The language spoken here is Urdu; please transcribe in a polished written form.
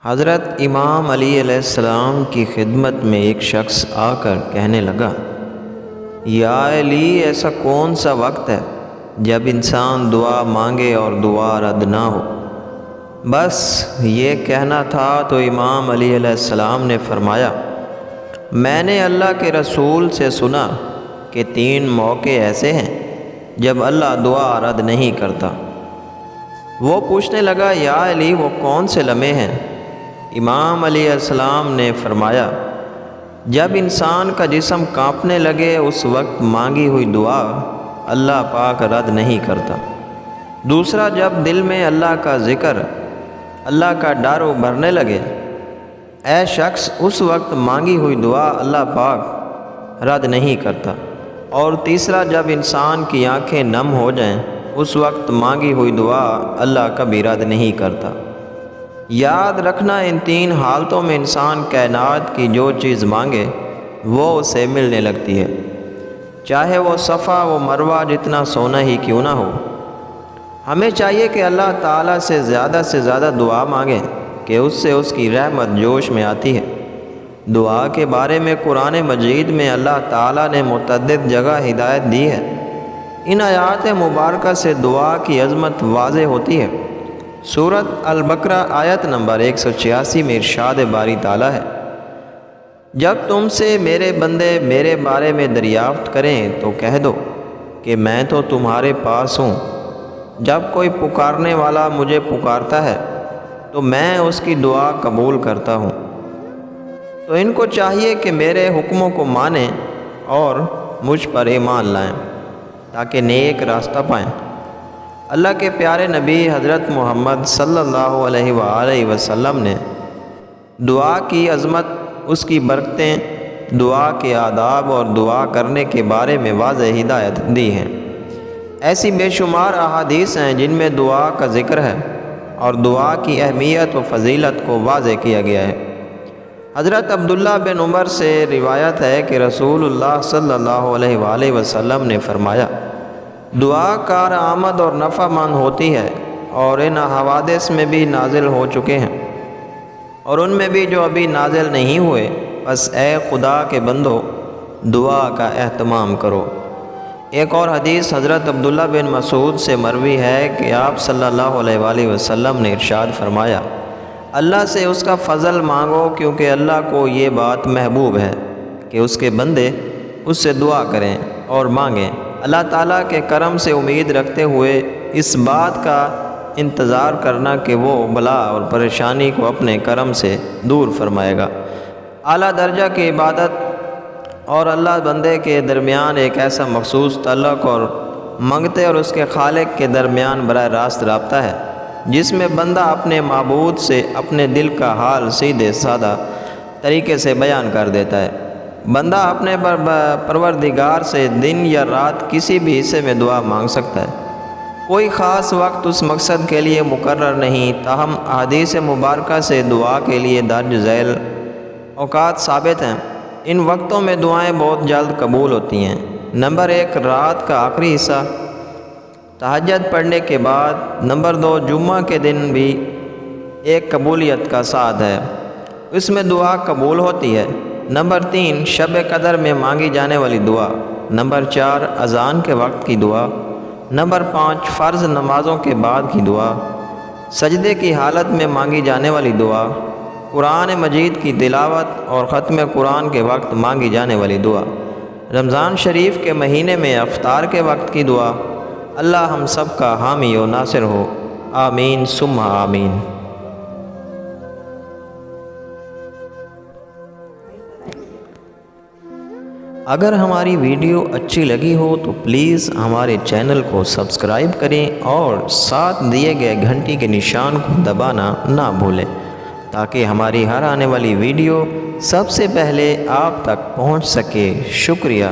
حضرت امام علی علیہ السلام کی خدمت میں ایک شخص آ کر کہنے لگا، یا علی، ایسا کون سا وقت ہے جب انسان دعا مانگے اور دعا رد نہ ہو؟ بس یہ کہنا تھا تو امام علی علیہ السلام نے فرمایا، میں نے اللہ کے رسول سے سنا کہ 3 موقع ایسے ہیں جب اللہ دعا رد نہیں کرتا۔ وہ پوچھنے لگا، یا علی، وہ کون سے لمحے ہیں؟ امام علیہ السلام نے فرمایا، جب انسان کا جسم کانپنے لگے اس وقت مانگی ہوئی دعا اللہ پاک رد نہیں کرتا۔ دوسرا، جب دل میں اللہ کا ذکر، اللہ کا ڈر ابھرنے لگے، اے شخص، اس وقت مانگی ہوئی دعا اللہ پاک رد نہیں کرتا۔ اور تیسرا، جب انسان کی آنکھیں نم ہو جائیں اس وقت مانگی ہوئی دعا اللہ کبھی رد نہیں کرتا۔ یاد رکھنا، ان 3 حالتوں میں انسان کائنات کی جو چیز مانگے وہ اسے ملنے لگتی ہے، چاہے وہ صفا و مروہ جتنا سونا ہی کیوں نہ ہو۔ ہمیں چاہیے کہ اللہ تعالیٰ سے زیادہ دعا مانگیں کہ اس سے اس کی رحمت جوش میں آتی ہے۔ دعا کے بارے میں قرآن مجید میں اللہ تعالیٰ نے متعدد جگہ ہدایت دی ہے۔ ان آیات مبارکہ سے دعا کی عظمت واضح ہوتی ہے۔ سورۃ البقرہ آیت نمبر 186 میں ارشاد باری تعالیٰ ہے، جب تم سے میرے بندے میرے بارے میں دریافت کریں تو کہہ دو کہ میں تو تمہارے پاس ہوں۔ جب کوئی پکارنے والا مجھے پکارتا ہے تو میں اس کی دعا قبول کرتا ہوں۔ تو ان کو چاہیے کہ میرے حکموں کو مانیں اور مجھ پر ایمان لائیں تاکہ نیک راستہ پائیں۔ اللہ کے پیارے نبی حضرت محمد صلی اللہ علیہ وآلہ وسلم نے دعا کی عظمت، اس کی برکتیں، دعا کے آداب اور دعا کرنے کے بارے میں واضح ہدایت دی ہیں۔ ایسی بے شمار احادیث ہیں جن میں دعا کا ذکر ہے اور دعا کی اہمیت و فضیلت کو واضح کیا گیا ہے۔ حضرت عبداللہ بن عمر سے روایت ہے کہ رسول اللہ صلی اللہ علیہ وآلہ وسلم نے فرمایا، دعا کار آمد اور نفع مند ہوتی ہے، اور ان حوادث میں بھی نازل ہو چکے ہیں اور ان میں بھی جو ابھی نازل نہیں ہوئے، بس اے خدا کے بندو دعا کا اہتمام کرو۔ ایک اور حدیث حضرت عبداللہ بن مسعود سے مروی ہے کہ آپ صلی اللہ علیہ وآلہ وسلم نے ارشاد فرمایا، اللہ سے اس کا فضل مانگو، کیونکہ اللہ کو یہ بات محبوب ہے کہ اس کے بندے اس سے دعا کریں اور مانگیں۔ اللہ تعالیٰ کے کرم سے امید رکھتے ہوئے اس بات کا انتظار کرنا کہ وہ بلا اور پریشانی کو اپنے کرم سے دور فرمائے گا۔ اعلیٰ درجہ کی عبادت اور اللہ بندے کے درمیان ایک ایسا مخصوص تعلق اور منگتے اور اس کے خالق کے درمیان براہ راست رابطہ ہے جس میں بندہ اپنے معبود سے اپنے دل کا حال سیدھے سادہ طریقے سے بیان کر دیتا ہے۔ بندہ اپنے پروردگار سے دن یا رات کسی بھی حصے میں دعا مانگ سکتا ہے، کوئی خاص وقت اس مقصد کے لیے مقرر نہیں۔ تاہم احادیث مبارکہ سے دعا کے لیے درج ذیل اوقات ثابت ہیں۔ ان وقتوں میں دعائیں بہت جلد قبول ہوتی ہیں۔ نمبر 1، رات کا آخری حصہ تہجد پڑھنے کے بعد۔ نمبر 2، جمعہ کے دن بھی ایک قبولیت کا ساتھ ہے، اس میں دعا قبول ہوتی ہے۔ نمبر 3، شب قدر میں مانگی جانے والی دعا۔ نمبر 4، اذان کے وقت کی دعا۔ نمبر 5، فرض نمازوں کے بعد کی دعا۔ سجدے کی حالت میں مانگی جانے والی دعا۔ قرآن مجید کی تلاوت اور ختم قرآن کے وقت مانگی جانے والی دعا۔ رمضان شریف کے مہینے میں افطار کے وقت کی دعا۔ اللہ ہم سب کا حامی و ناصر ہو، آمین ثم آمین۔ اگر ہماری ویڈیو اچھی لگی ہو تو پلیز ہمارے چینل کو سبسکرائب کریں اور ساتھ دیے گئے گھنٹی کے نشان کو دبانا نہ بھولیں تاکہ ہماری ہر آنے والی ویڈیو سب سے پہلے آپ تک پہنچ سکے۔ شکریہ۔